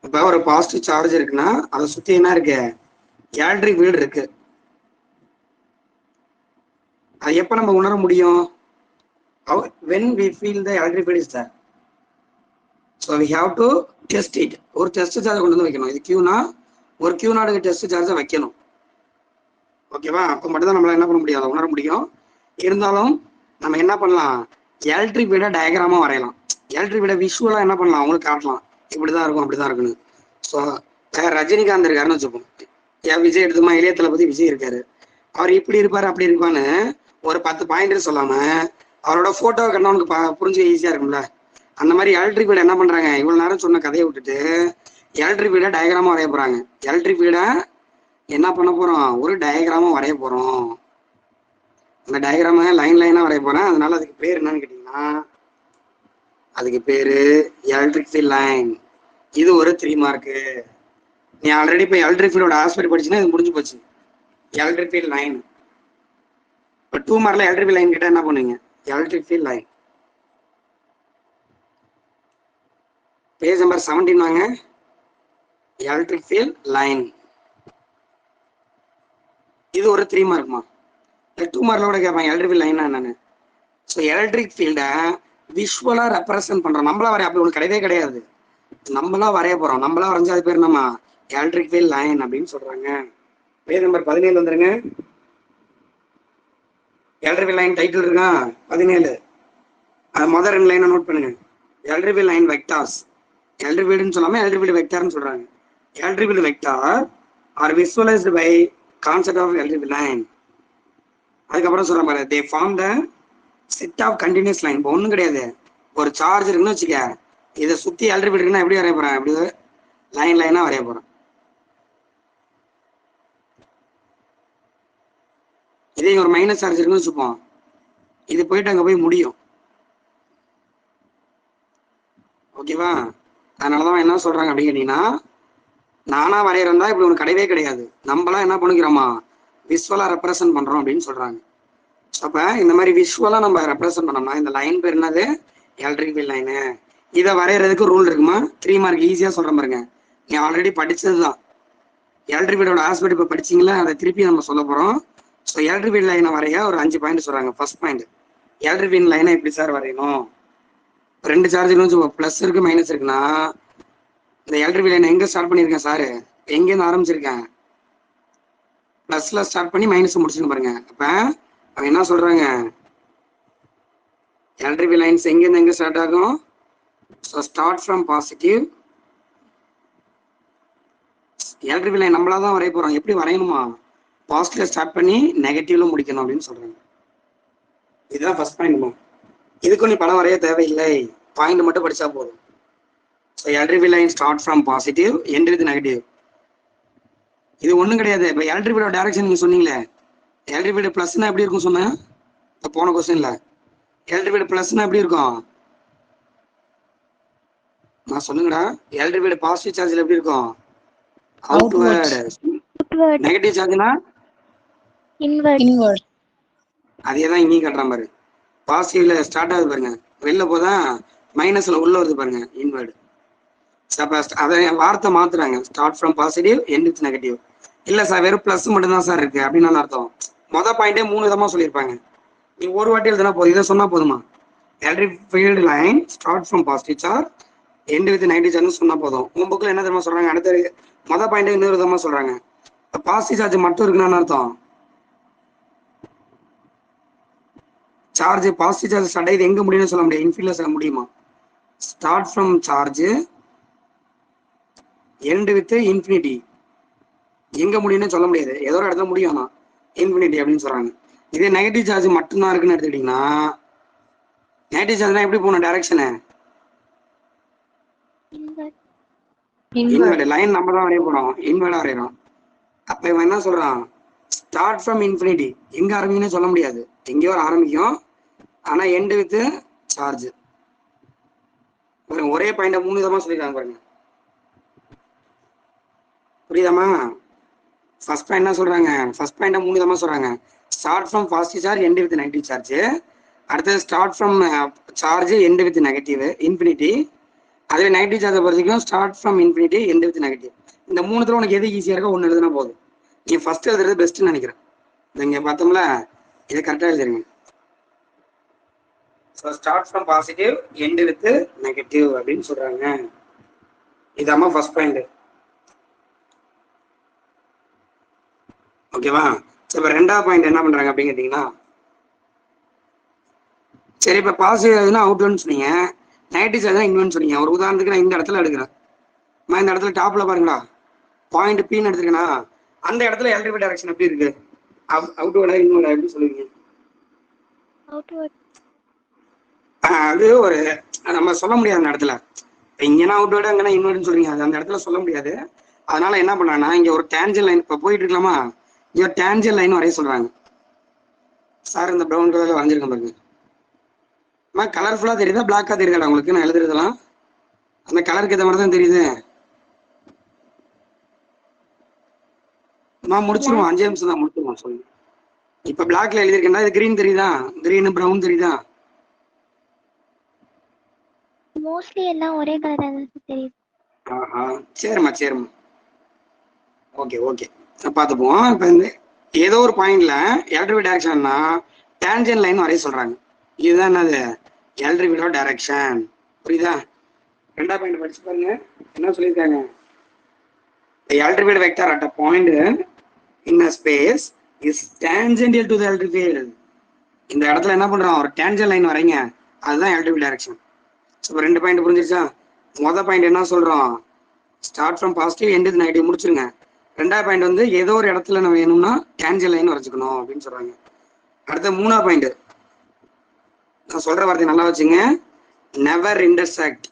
S1: இப்போ ஒரு பாசிட்டிவ் சார்ஜ் இருக்குன்னா அதை சுற்றி என்ன இருக்கு? எலக்ட்ரிக் ஃபீல்டு இருக்கு. அது எப்போ நம்ம உணர முடியும்? when we feel the electric field is there. So we have to test it. ஒரு டெஸ்ட் சார்ஜ் கொண்டு வந்து வைக்கணும். இது Q0, ஒரு Q0க்கு டெஸ்ட் சார்ஜை வைக்கணும். ஓகேவா? அப்போ மட்டும் தான் நம்மளால என்ன பண்ண முடியும்? அதை உணர முடியும். இருந்தாலும் நம்ம என்ன பண்ணலாம், எலக்ட்ரிக் ஃபீல்டை டயக்ராமா வரையலாம். எலக்ட்ரிக் ஃபீல்டை விஷுவலா என்ன பண்ணலாம், அவங்களுக்கு காட்டலாம், இப்படிதான் இருக்கும் அப்படிதான் இருக்குன்னு. ஸோ ரஜினிகாந்த் இருக்காருன்னு வச்சுப்போம், ஏன் விஜய் எடுத்துமா, இளைய தளபதி விஜய் இருக்காரு, அவர் இப்படி இருப்பாரு அப்படி இருப்பான்னு ஒரு 10 பாயிண்ட் சொல்லாம அவரோட போட்டோவை கண்டவனுக்கு புரிஞ்சு ஈஸியா இருக்கும்ல. அந்த மாதிரி எலக்ட்ரிக் ஃபீல்டு என்ன பண்றாங்க, இவ்வளவு நேரம் சொன்ன கதையை விட்டுட்டு எலக்ட்ரிக் ஃபீல்டை டயக்ராமா வரைய போறாங்க. எலக்ட்ரிக் ஃபீல்டை என்ன பண்ண போறோம், ஒரு டயக்ராமா வரைய போறோம். அந்த டயக்ராம லைன் லைனா வரைய போறேன். அதனால அதுக்கு பேர் என்னன்னு கேட்டீங்கன்னா, அதுக்கு பேரு எலக்ட்ரிக் ஃபீல்ட் லைன். இது ஒரு 3 மார்க்கு. நீ ஆல்ரெடி இப்போ எலக்ட்ரிக் ஃபீல்டோட ஆஸ்பெக்ட் படிச்சுன்னா இது முடிஞ்சு போச்சு. Electric field line. இப்போ 2 மார்க்ல எலக்ட்ரிக் ஃபீல்ட் லைன் கிட்ட என்ன பண்ணுவீங்க, electric field line. Page number 17 வாங்க. எலக்ட்ரிக் ஃபீல்ட் லைன் இது ஒரு 3 மார்க்மா. 2 மார்க்ல கூட கேட்பாங்க எலக்ட்ரிக் ஃபீல்ட் லைன்னா என்னன்னு. ஸோ எலக்ட்ரிக் ஃபீல்டை விஷுவலா ரெப்ரசென்ட் பண்றோம். நம்மளா வரைய அப்படி ஒன்று கிடையவே கிடையாது. நம்மளா வரைய போறோம். நம்மளா வரைஞ்சா அது பேர் என்னமா, எலக்ட்ரிக் ஃபீல்ட் லைன் அப்படின்னு சொல்றாங்க. பேஜ் நம்பர் 17 வந்துருங்க. எலக்ட்ரிக் ஃபீல்ட் லைன் டைட்டில் இருக்கா 17. அது முதல் 2 லைனை நோட் பண்ணுங்க. Electric field line vectors. Electric ஃபீல்டுன்னு சொல்லாம எலக்ட்ரிக் ஃபீல்ட் வெக்டார்னு சொல்றாங்க. Electric field vector are visualised by concept of electric field line. அதுக்கப்புறம் சொல்ற மாதிரி they form the set of continuous line. இப்போ ஒன்றும் கிடையாது, ஒரு சார்ஜ் இருக்குன்னு வச்சுக்க, இதை சுற்றி எலக்ட்ரிக் ஃபீல்ட் இருக்குன்னா எப்படி வரைய போறேன், எப்படி லைன் லைனா வரைய போறேன். இதே ஒரு மைனஸ் சார்ஜ் இருக்குன்னு வச்சுப்போம், இது போயிட்டு அங்கே போய் முடியும். ஓகேவா? அதனாலதான் என்ன சொல்றாங்க அப்படின்னு கேட்டீங்கன்னா, நானா வரையறதா இப்படி ஒன்று கிடையவே கிடையாது. நம்மளாம் என்ன பண்ணிக்கிறோமா, விஷுவலா ரெப்ரசென்ட் பண்றோம் அப்படின்னு சொல்றாங்க. அப்ப இந்த மாதிரி விஷுவலா நம்ம ரெப்ரசென்ட் பண்ணோம்னா இந்த லைன் பேர் என்னது, எலக்ட்ரிக் ஃபீல்ட் லைனு. இதை வரைகிறதுக்கு ரூல் இருக்குமா, 3 மார்க் ஈஸியா சொல்றேன் பாருங்க. நீ ஆல்ரெடி படிச்சதுதான். எலக்ட்ரிக் ஃபீல்டோட ஆஸ்பெக்ட் இப்போ படிச்சிங்களா, அதை திருப்பி நம்ம சொல்ல போறோம். ஸோ எலக்ட்ரிக் ஃபீல்ட் லைனை வரைய ஒரு 5 பாயிண்ட் சொல்றாங்க. ஃபர்ஸ்ட் பாயிண்ட், எலக்ட்ரிக் ஃபீல்ட் லைனை எப்படி சார் வரையணும். 2 சார்ஜ் பிளஸ் இருக்கு மைனஸ் இருக்குன்னா, இந்த எலக்ட்ரிக் ஃபீல்ட் லைனை எங்க ஸ்டார்ட் பண்ணியிருக்கேன் சார், எங்கேருந்து ஆரம்பிச்சிருக்கேன், பிளஸ்ல ஸ்டார்ட் பண்ணி மைனஸ் முடிச்சுன்னு பாருங்க. அப்ப அவங்க என்ன சொல்றாங்க, எலக்ட்ரிக் ஃபீல்ட் லைன்ஸ் எங்கேருந்து எங்க ஸ்டார்ட் ஆகும். So start from positive. Electric field line நம்மளா தான் வரைய போறோம். எப்படி வரையணுமா, பாசிட்டிவ்ல ஸ்டார்ட் பண்ணி நெகட்டிவ்ல முடிக்கணும் அப்படின்னு சொல்றாங்க. இதுதான் ஃபர்ஸ்ட் பாயிண்ட். இதுக்கும் நீ படம் வரைய தேவையில்லை, பாயிண்ட் மட்டும் படிச்சா போதும். So electric field line start from positive end with negative. இது ஒன்றும் கிடையாது. இப்போ எலக்ட்ரிக் ஃபீல்டோட டைரக்ஷன் நீங்க சொன்னீங்களே, எலக்ட்ரிக் ஃபீல்டு பிளஸ்னா எப்படி இருக்கும் சொன்னேன் போன கொஸ்டின்ல. எலக்ட்ரிக் ஃபீல்டு பிளஸ்னா எப்படி இருக்கும், நான் சொல்லுங்கடா. எலக்ட்ரிக் ஃபீல்டு பாசிட்டிவ் சார்ஜ்ல எப்படி இருக்கும், அவுட்வர்ட்.
S3: Outward.
S1: நெகட்டிவ் சார்ஜ்னா
S3: Inward.
S1: அதே தான் இங்கேயும் கட்டுறான் பாரு. பாசிட்டிவ்ல ஸ்டார்ட் ஆகுது பாருங்க, வெளில போதான் மைனஸ்ல உள்ள வருது பாருங்க, இன்வர்டு. அதை வார்த்தை மாத்துறாங்க, start from positive end with negative. இல்ல சார் வெறும் பிளஸ் மட்டும் தான் சார் இருக்கு அப்படின்னு அர்த்தம். மொதல் பாயிண்டே 3 விதமா சொல்லியிருப்பாங்க. நீ ஒரு வாட்டி எழுதுனா போதும், இதை சொன்னா போதுமா. Electric field line start from positive charge end with negative charge சொன்னா போதும். உன் புக்ல என்ன தெரியுமா சொல்றாங்க, அடுத்த மொதல் பாயிண்டே இன்னொரு விதமா சொல்றாங்க. பாசிட்டிவ் சார்ஜ் மட்டும் இருக்குன்னு அர்த்தம். சார்ஜ் பாசிட்டிவ் சார்ஜ் ஸ்டார்ட் ஆகுது எங்க முடியும்னு சொல்ல முடியாது, இன்ஃபினிட்ல சொல்ல முடியுமா. Start from charge end with infinity, எங்க முடியும்னு சொல்ல முடியாது, ஏதோ ஒரு இடத்துல முடியும் இன்ஃபினிட்டி அப்படின்னு சொல்றாங்க. இதே நெகட்டிவ் சார்ஜ் மட்டும்தான் இருக்குன்னு எடுத்துக்கிட்டீங்கன்னா, நெகட்டிவ் சார்ஜ்னா எப்படி போகணும் டைரக்ஷனு, இன்வெர்ட். லைன் நம்ம தான் வரைய போறோம், இன்வெர்டா வரையறோம். அப்ப இவன் என்ன சொல்றான், ஸ்டார்ட் ஃப்ரம் இன்ஃபினிட்டி, எங்க ஆரம்பிக்குன்னு சொல்ல முடியாது, எங்கேயோ ஒரு ஆரம்பிக்கும், ஆனா எண்ட் வித் சார்ஜ். ஒரே பாயிண்ட 3 விதமா சொல்லிருக்காங்க பாருங்க, புரியுதாமா. ஃபர்ஸ்ட் பாயிண்ட் என்ன சொல்றாங்க, ஃபர்ஸ்ட் பாயிண்ட 3 விதமா சொல்றாங்க. Start from positive charge end with negative charge. அடுத்தது start from charge end with negative infinity. அதுல நெகட்டிவ் சார்ஜை பொறுத்திக்கும் start from infinity end with negative. இந்த 3த்துல உனக்கு எது ஈஸியா இருக்கோ ஒன்று எழுதுனா போதும். நீ ஃபர்ஸ்ட் எழுதுறது பெஸ்ட்னு நினைக்கிறேன். இங்க பார்த்தோம்ல, இதை கரெக்டா எழுதுறீங்க. So start from positive end with negative அப்படின்னு சொல்றாங்க. இதாம்மா ஃபர்ஸ்ட் பாயிண்ட். ஓகேவா. இப்போ 2வது பாயிண்ட் என்ன பண்றாங்க அப்படின்னு கேட்டீங்கன்னா, சரி, இப்போ பாசிட்டிவ் சார்ஜ்னா அவுட்வர்ட்னு சொன்னீங்க, நெகட்டிவ் சார்ஜ்னா இன்வர்ட்னு சொன்னீங்க. ஒரு உதாரணத்துக்கு நான் இந்த இடத்துல எடுக்கிறேன். நான் இந்த இடத்துல டாப்ல பாருங்களா, பாயிண்ட் பின்னு எடுத்துருக்கேனா, அந்த இடத்துல எலக்ட்ரிக் டைரக்ஷன் எப்படி இருக்கு? அவுட்வர்டா இன்வர்டா எப்படி சொல்லுவீங்க?
S3: Outward.
S1: அது ஒரு நம்ம சொல்ல முடியாது அந்த இடத்துல. இங்கன்னா அவுட்வர்டு அங்கன்னா இன்வர்ட்னு சொல்றீங்க, அது அந்த இடத்துல சொல்ல முடியாது. அதனால என்ன பண்ணாங்கன்னா, இங்க ஒரு டேஞ்சல் லைன் இப்போ போயிட்டு இருக்கலாமா, இங்க ஒரு டேஞ்சல் லைன் வரைய சொல்றாங்க. சார் இந்த ப்ரௌன் கலர்ல வரைஞ்சிருக்கேன் பாருங்க. கலர்ஃபுல்லா தெரியுதா, பிளாக்கா தெரியுதா உங்களுக்கு நான் எழுதுறதெல்லாம்? அந்த கலருக்கு ஏற்ற மாதிரி தான் தெரியுது. நான் முடிச்சிருவோம்,
S3: Black.
S1: 5 நிமிஷம் தான் முடிச்சிருவோம். சொல்லுங்க. இப்ப பிளாக்ல எழுதிருக்கேன்டா, இது கிரீன் தெரியுதா, கிரீன் ப்ரௌன் தெரியுதா?
S3: Mostly எல்லாம் ஒரே கலர் தான் தெரியுது.
S1: ஆஹா, சரிம்மா சரிம்மா, ஓகே ஓகே, பார்த்துப்போம். இப்போ இந்த ஏதோ ஒரு பாயிண்ட்ல எலக்ட்ரிக் டைரக்ஷன்னா டேஞ்சன் லைன் வரைய சொல்றாங்க. இதுதான் என்னது, எலக்ட்ரிக் டைரக்ஷன். புரியுதா? ரெண்டாவது பாயிண்ட் படிச்சு பாருங்க, என்ன சொல்லியிருக்காங்க. Electric vector at a point in a space is tangential to the electric field. இந்த இடத்துல என்ன பண்றோம், ஒரு டேஞ்சன் லைன் வரைங்க, அதுதான் எலக்ட்ரிக் டைரக்ஷன். இப்போ 2 பாயிண்ட் புரிஞ்சிருச்சா? மொதல் பாயிண்ட் என்ன சொல்றோம், ஸ்டார்ட் ஃப்ரம் பாசிட்டிவ் எண்ட் இது நெகட்டிவ் முடிச்சிருங்க. ரெண்டாவது பாயிண்ட் வந்து ஏதோ ஒரு இடத்துல நம்ம வேணும்னா டேஞ்சல் லைன் வரைஞ்சுக்கணும் அப்படின்னு சொல்றாங்க. அடுத்த 3ஆவது பாயிண்ட், நான் சொல்ற வார்த்தை நல்லா வச்சுங்க, நெவர் இன்டர்செக்ட்.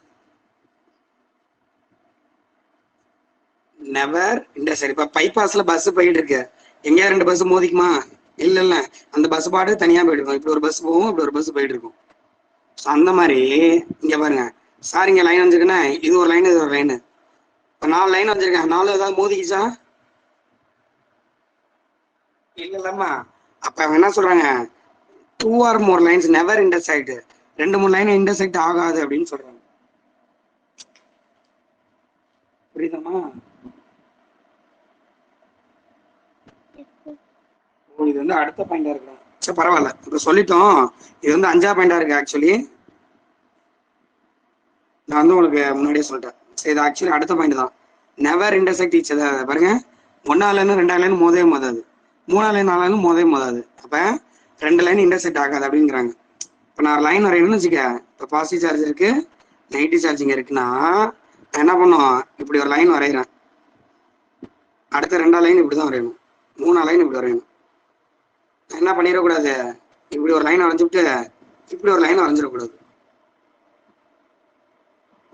S1: Never intersect. இப்ப பைபாஸ்ல பஸ் போயிட்டு இருக்கு, எங்கேயா 2 பஸ் மோதிக்குமா? இல்ல இல்ல, அந்த பஸ் பாட்டு தனியா போயிட்டு இருக்கும். இப்படி ஒரு பஸ் போகும், இப்படி ஒரு பஸ் போயிட்டு இருக்கும். அந்த மாதிரி இங்க பாருங்க சார், இங்க லைன் வந்திருக்குன்னா இது ஒரு லைன், இது ஒரு லைன். இப்ப 4 லைன் வச்சிருக்கேன், 4 ஏதாவது மோதிக்கிச்சா? இல்ல இல்லம்மா. அப்ப அவங்க என்ன சொல்றாங்க, 2 or more lines never intersect. 2-3 line intersect ஆகாது அப்படின்னு சொல்றாங்க. புரியுதம்மா?
S3: Yes, sir.
S1: இது வந்து அடுத்த பாயிண்டா இருக்கு. சரி பரவாயில்ல, இப்ப சொல்லிட்டோம். இது வந்து 5ஆவது பாயிண்டா இருக்கு. ஆக்சுவலி நான் வந்து உங்களுக்கு முன்னாடியே சொல்லிட்டேன். சரி, இது ஆக்சுவலி அடுத்த பாயிண்ட் தான். Never intersect each other. பாருங்க, 1ஆவது லைன் 2ஆவது லைன் மோதவே மோதாது, 3ஆவது லைன் 4ஆவது லைன் மோதவே மோதாது. அப்ப 2 லைன் இன்டர்செக்ட் ஆகாது அப்படிங்கிறாங்க. இப்போ நான் லைன் வரையணும்னு வச்சுக்க, இப்போ பாசிட்டிவ் சார்ஜ் இருக்கு, நெகட்டிவ் சார்ஜ் இங்க இருக்குன்னா நான் என்ன பண்ணுவோம், இப்படி ஒரு லைன் வரைகிறேன். அடுத்த 2ஆவது லைன் இப்படிதான் வரையணும், 3ஆவது லைன் இப்படி வரையணும். என்ன பண்ணிடக்கூடாது, இப்படி ஒரு லைன் வரைஞ்சுட்டு இப்படி ஒரு லைன் வரைஞ்சிடக்கூடாது.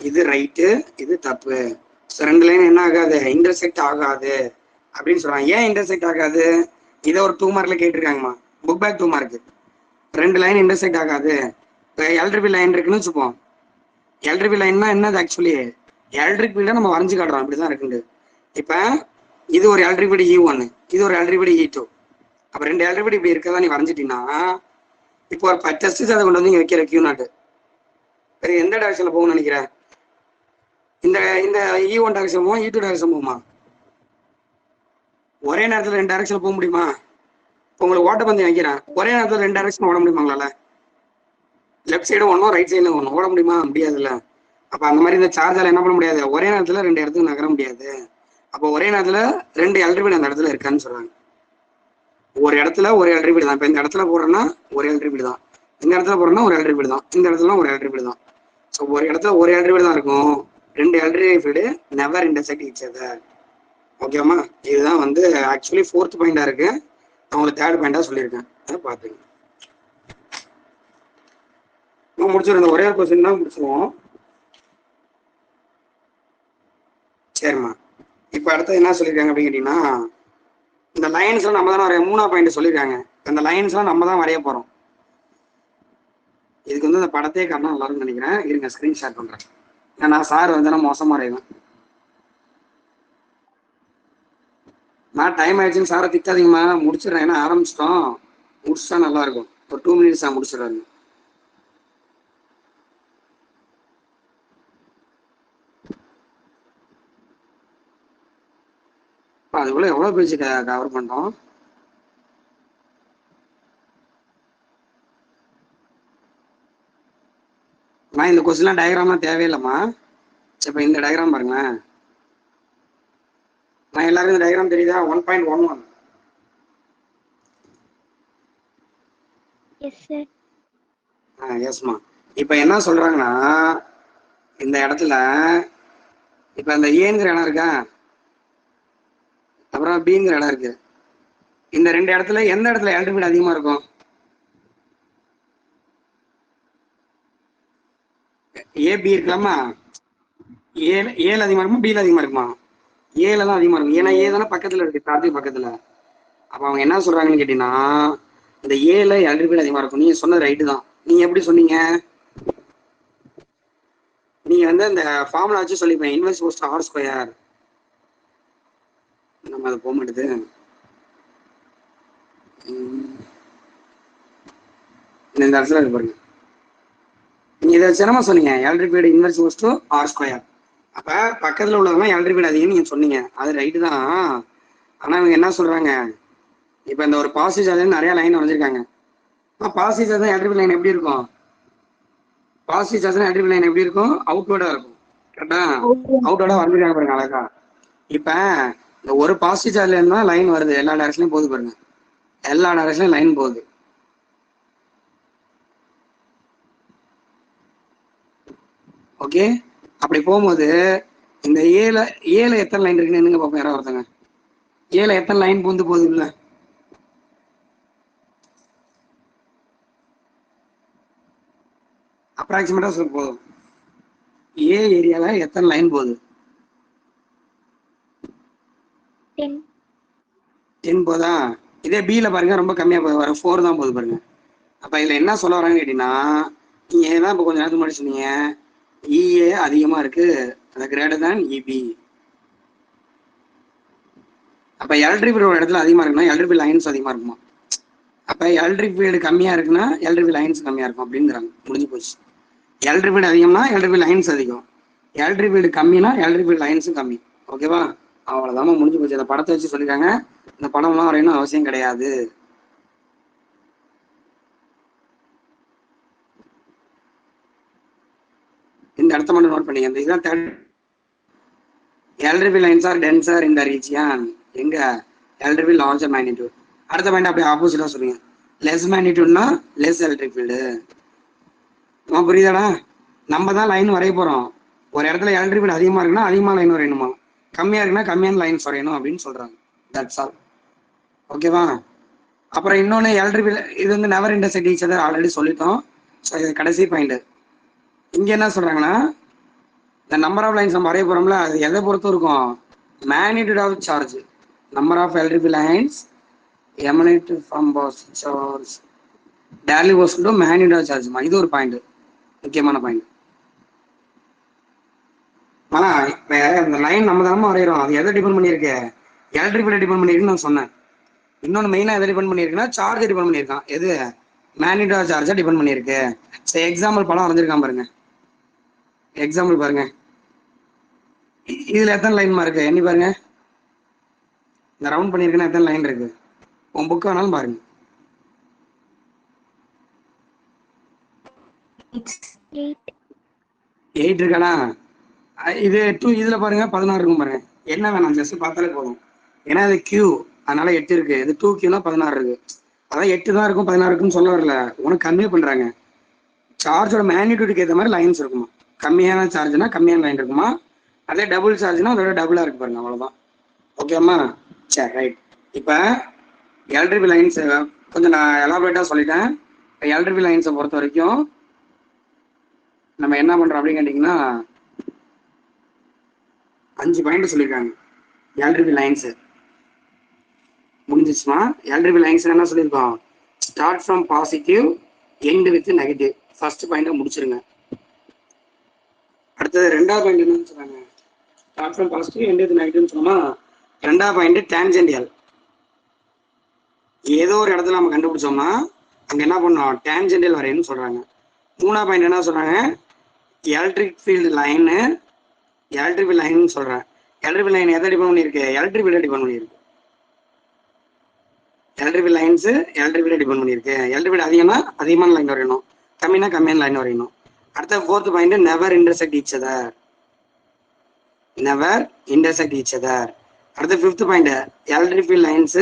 S1: இது ரைட்டு, இது தப்பு. ஸோ 2 லைன் என்ன ஆகாது, இன்டர்செக்ட் ஆகாது அப்படின்னு சொல்றாங்க. ஏன் இன்டர்செக்ட் ஆகாது, இதை ஒரு 2 மார்க்ல கேட்டிருக்காங்கம்மா, book back 2 mark. 2 line intersect ஆகாது. இப்போ எலக்ட்ரிக் லைன் இருக்குன்னு வச்சுப்போம். எலக்ட்ரிக் லைன்னா என்னது, ஆக்சுவலி எலக்ட்ரிக் ஃபீல்டை நம்ம வரைஞ்சு காட்டுறோம், இப்படிதான் இருக்குண்டு. இப்போ இது ஒரு எலக்ட்ரிக் ஃபீல்டு E1, இது ஒரு எலக்ட்ரிக் ஃபீல்டு E2. அப்போ 2 எலக்ட்ரிக் ஃபீல்டு இப்படி இருக்கதான் நீ வரைஞ்சிட்டீங்கன்னா, இப்போ ஒரு டெஸ்ட் சார்ஜ் கொண்டு வந்து இங்க வைக்கிற Q0 எந்த டைரக்ஷன்ல போகும்னு நினைக்கிறேன்? இந்த இந்த E1 டைரக்ஷன் போகும், E2 டைரக்ஷன் போகுமா? ஒரே நேரத்தில் 2 டைரக்ஷன்ல போக முடியுமா? இப்போ உங்களுக்கு ஓட்டப்பந்தயம் வைக்கிறேன், ஒரே நேரத்தில் 2 டைரக்ஷன் ஓட முடியுமாங்களால? லெஃப்ட் சைடு ஒன்றும் ரைட் சைடுல ஒன்றும் ஓட முடியுமா? முடியாதுல்ல. அப்போ அந்த மாதிரி இந்த சார்ஜால் என்ன பண்ண முடியாது, ஒரே நேரத்தில் 2 இடத்துக்கு நகர முடியாது. அப்போ ஒரே நேரத்தில் 2 எலக்ட்ரிக் ஃபீல்டு அந்த இடத்துல இருக்கான்னு சொல்றாங்க. ஒரு இடத்துல ஒரு எலக்ட்ரிக் ஃபீல்டு தான். இப்போ இந்த இடத்துல போடுறோம்னா ஒரு எலக்ட்ரிக் ஃபீல்டு தான், இந்த இடத்துல போடுறோம்னா ஒரு எலக்ட்ரிக் ஃபீல்டு தான், இந்த இடத்துல ஒரு எலக்ட்ரிக் ஃபீல்டு தான். ஸோ ஒரு இடத்துல ஒரு எலக்ட்ரிக் ஃபீல்டு தான் இருக்கும், 2 electric field never intersect each other. ஓகேம்மா? இதுதான் வந்து ஆக்சுவலி 4th பாயிண்டா இருக்கு. நான் உங்களுக்கு 3rd பாயிண்டா சொல்லியிருக்கேன், அதை பார்த்துங்க. முடிச்சிருந்த ஒரே ஒரு கொஸ்டின் தான் முடிச்சிருவோம். சரிம்மா, இப்போ அடுத்தது என்ன சொல்லியிருக்காங்க அப்படின்னு கேட்டீங்கன்னா, இந்த லைன்ஸ்லாம் நம்ம தானே வரைய, 3ஆவது பாயிண்ட் சொல்லியிருக்காங்க. இந்த லைன்ஸ்லாம் நம்ம தான் வரைய போறோம். இதுக்கு வந்து இந்த படத்தையே காரணம் நல்லா இருக்கும்னு நினைக்கிறேன். இருங்க ஸ்கிரீன்ஷாட் பண்றேன். ஏன்னா சார் வந்து நான் மோசமா வரைவேன். நான் டைம் ஆயிடுச்சுன்னு சாரை திட்டாதீங்கம்மா, முடிச்சிடறேன். ஏன்னா ஆரம்பிச்சிட்டோம், முடிச்சா நல்லா இருக்கும். ஒரு 2 minutes நான் முடிச்சிடுறேன். அதுக்குள்ள எவ்வளவு பேஜ் கவர் பண்றோம்? நான் இந்த கொஸ்டின்லாம் டயக்ராம்லாம் தேவையில்லைம்மா. இப்போ இந்த டயக்ராம் பாருங்களேன், நான் எல்லாருக்கும் இந்த டயக்ராம் தெரியுதா? 1.11.
S3: Yes, sir.
S1: எஸ்மா. இப்ப என்ன சொல்றாங்கன்னா இந்த இடத்துல இப்ப இந்த ஏங்கிற இடம் இருக்கா, அப்புறம் பிங்கிற இடம் இருக்கு. இந்த ரெண்டு இடத்துல எந்த இடத்துல எலக்ட்ரிக் அதிகமா இருக்கும்? ஏபி இருக்கலாமா? ஏல அதிகமா இருக்குமா, பில அதிகமா இருக்குமா? ஏல தான் அதிகமா இருக்கும். ஏன்னா ஏ தானே பக்கத்துல இருக்கு, சார்ஜ் பக்கத்துல. அப்ப அவங்க என்ன சொல்றாங்கன்னு கேட்டீங்கன்னா இந்த ஏல எலக்ட்ரிக் அதிகமா இருக்கும். நீங்க சொன்னது ரைட்டு தான். நீங்க எப்படி சொன்னீங்க? நீங்க வந்து இந்த ஃபார்முலா வச்சு சொல்லிப்பேன், இன்வெர்ஸ் போஸ்ட் ஆர் ஸ்கொயர். நம்ம அதை போக மாட்டேது. இந்த இடத்துல இருக்கு பாருங்க. நீங்க இதை சிரமமா சொன்னீங்க, electric inverse post R square. அப்ப பக்கத்துல உள்ளதெல்லாம் எலக்ட்ரிக் அதிகம்னு நீங்க சொன்னீங்க, அது ரைட்டு தான். ஆனா இவங்க என்ன சொல்றாங்க, இப்ப இந்த ஒரு பாசிட்டிவ் சார்ஜ் நிறைய லைன் வரைஞ்சிருக்காங்க. பாசிட்டிவ் சார்ஜ் எலக்ட்ரிக் லைன் எப்படி இருக்கும்? பாசிட்டிவ் சார்ஜ் எலக்ட்ரிக் லைன் எப்படி இருக்கும்? அவுட்வர்டா இருக்கும். கரெக்டா? அவுட்வர்டா வரைஞ்சிருக்காங்க பாருங்க அழகா. இப்ப இந்த ஒரு பாசிட்டிவ் சார்ஜ்ல இருந்தா லைன் வருது, எல்லா டைரக்ஷன்லயும் போகுது பாருங்க, எல்லா டைரக்ஷன்லயும் லைன் போகுது. ஓகே, அப்படி போகும்போது இந்த ஏல எத்தனை லைன் இருக்குன்னு என்னங்க பார்ப்போம் யாராவது ஒருத்தங்க. ஏல எத்தனை லைன் பூந்து போகுது இல்ல? அப்ராக்சிமேட்டா சொல்ல போதும், ஏ ஏரியால எத்தனை லைன் போகுது? 10 போதா? இதே பில பாருங்க ரொம்ப கம்மியா போகுது, வர 4 தான் போகுது பாருங்க. அப்ப இதுல என்ன சொல்ல வராங்கன்னு கேட்டீங்கன்னா, நீங்க ஏதான் இப்ப கொஞ்ச நேரத்துக்கு முன்னாடி சொன்னீங்க இஏ அதிகமா இருக்கு, அது கிரேட்டர் தான் இபி. அப்ப எலக்ட்ரிக் ஃபீல்டு ஒரு இடத்துல அதிகமா இருக்குன்னா எலக்ட்ரிக் லைன்ஸ் அதிகமா இருக்குமா? அப்ப எலக்ட்ரிக் ஃபீல்டு கம்மியா இருக்குன்னா எலக்ட்ரிக் லைன்ஸ் கம்மியா இருக்கும் அப்படிங்கிறாங்க. முடிஞ்சு போச்சு. எலக்ட்ரிக் ஃபீல்டு அதிகம்னா எலக்ட்ரிக் லைன்ஸ் அதிகம், எலக்ட்ரிக் ஃபீல்டு கம்மினா எலக்ட்ரிக் ஃபீல்டு லைன்ஸும் கம்மி. ஓகேவா? அவ்வளவுதான், முடிஞ்சு போச்சு. அந்த படத்தை வச்சு சொல்லிருக்காங்க, இந்த படம்லாம் வரையணும் அவசியம் கிடையாது. இந்த இடத்த மட்டும் நோட் பண்ணிக்க. இந்த இதுதான் third. Electric lines R tensor இந்த ரீஜியன். எங்க? Electric larger magnitude. அடுத்த பாயிண்ட் அப்படியே ஆப்போசிட்டா சொல்லுங்க, லெஸ் மேக்னிடியூட்னா லெஸ் எலக்ட்ரிக் ஃபீல்டு. புரியுதாடா? நம்ம தான் லைன் வரைய போறோம். ஒரு இடத்துல எலக்ட்ரிக் ஃபீல்டு அதிகமா இருக்குன்னா அதிகமா லைன் வரையணுமா, கம்மியா இருக்குன்னா கம்மியான லைன்ஸ் வரையணும் அப்படின்னு சொல்றாங்க. That's all. ஓகேவா? அப்புறம் இன்னொன்னு எலக்ட்ரிக் ஃபீல்டு இது வந்து never intersect each other already சொல்லிட்டோம். ஸோ இது கடைசி பாயிண்ட். இங்க என்ன சொல்றாங்கன்னா இந்த நம்பர் ஆஃப் லைன்ஸ் நம்ம வரைய போறோம்ல, அது எதை பொறுத்தும் இருக்கும்? Magnitude of charge, number of electric lines emanate from charge டேர்லி was to magnitude of charge. இது ஒரு பாயிண்ட், முக்கியமான பாயிண்ட். ஆனா இப்ப இந்த லைன் நம்ம தானே வரைகிறோம், அது எதை டிபெண்ட் பண்ணியிருக்கு? எலக்ட்ரிக் ஃபீல்ட் டிபெண்ட் பண்ணியிருக்குன்னு நான் சொன்னேன். இன்னொன்று மெயினாக எதை டிபெண்ட் பண்ணியிருக்குன்னா சார்ஜ் டிபெண்ட் பண்ணியிருக்கான். எது? மேக்னிடியூட் ஆஃப் சார்ஜை டிபெண்ட் பண்ணியிருக்கு. சரி, எக்ஸாம்பிள் படம் வரைஞ்சிருக்கான் பாருங்க. எக்ஸாம்பிள் பாருங்க, இதுல எத்தனை லைன்மா இருக்கு எண்ணி பாருங்க. இந்த ரவுண்ட் பண்ணியிருக்குன்னா எத்தனை லைன் இருக்கு? உன் புக் வேணாலும் பாருங்க. 8 இருக்கானா? இது 2 இதுல பாருங்க 16 இருக்கும் பாருங்க. என்ன வேணாம், ஜஸ்ட் பார்த்தாலே போதும். ஏன்னா இது கியூ, அதனால 8 இருக்கு. இது 2Qனா 16 இருக்கு. அதான் 8 தான் இருக்கும் 16 இருக்குன்னு சொல்ல வரல, உனக்கு கம்மி பண்றாங்க. சார்ஜோட மேக்னிடியூடுக்கு ஏற்ற மாதிரி லைன்ஸ் இருக்குமா. கம்மியான சார்ஜ்னா கம்மியான லைன் இருக்குமா, அதே டபுள் சார்ஜ்னா அதோட டபுளா இருக்கு பாருங்க, அவ்வளவுதான். ஓகேம்மா? சரி, ரைட். இப்ப எலக்ட்ரிக் லைன்ஸ் கொஞ்சம் நான் எலாபரேட்டா சொல்லிட்டேன். இப்போ எலக்ட்ரிக் லைன்ஸை பொறுத்த வரைக்கும் நம்ம என்ன பண்றோம் அப்படின்னு கேட்டீங்கன்னா 5 பாயிண்ட் சொல்லியிருக்காங்க. எலக்ட்ரிக் லைன்ஸ் முடிஞ்சிச்சுன்னா எலக்ட்ரிக் லைன்ஸ் என்ன சொல்லியிருக்கோம்? Start from positive end with negative. First point முடிச்சிருங்க. அடுத்தது ரெண்டாவது பாயிண்ட் என்னன்னு சொன்னாங்க? Start from positive end with நெகட்டிவ்னு சொன்னோமா. ரெண்டாவது பாயிண்ட் டேன்ஜென்டியல். ஏதோ ஒரு இடத்துல நம்ம கண்டுபிடிச்சோம்னா அங்க என்ன பண்ணோம்? டேன்ஜென்டியல் வரையணும்னு சொல்றாங்க. மூணாவது பாயிண்ட் என்ன சொல்றாங்க? Electric field line, electric field line சொல்றேன். எலக்ட்ரிக் லைன் எதை டிபெண்ட் பண்ணியிருக்கு? எலக்ட்ரிக் ஃபீல்டை டிபெண்ட் பண்ணியிருக்கு. எலக்ட்ரிக் லைன்ஸ் எலக்ட்ரிக் ஃபீல்டை டிபெண்ட் பண்ணியிருக்கு. எலக்ட்ரிக் ஃபீல்டு அதிகம்னா அதிகமான லைன் வரையணும், கம்மினா கம்மியான லைன் வரையணும். அடுத்த fourth point never intersect each other. Never intersect each other. அடுத்த fifth point electric field lines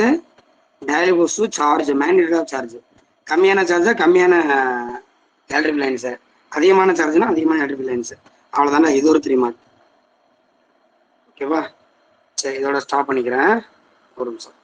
S1: டேர்லி was to charge magnitude of charge. கம்மியான சார்ஜா கம்மியான எலக்ட்ரிக் லைன்ஸ். அதிகமான சார்ஜ்னா அதிகமான எலக்ட்ரிக் லைன்ஸ். அவ்வளோதானே, இது ஒரு 3 மார்க். ஓகேவா? சரி, இதோட ஸ்டாப் பண்ணிக்கிறேன். ஒரு நிமிஷம்.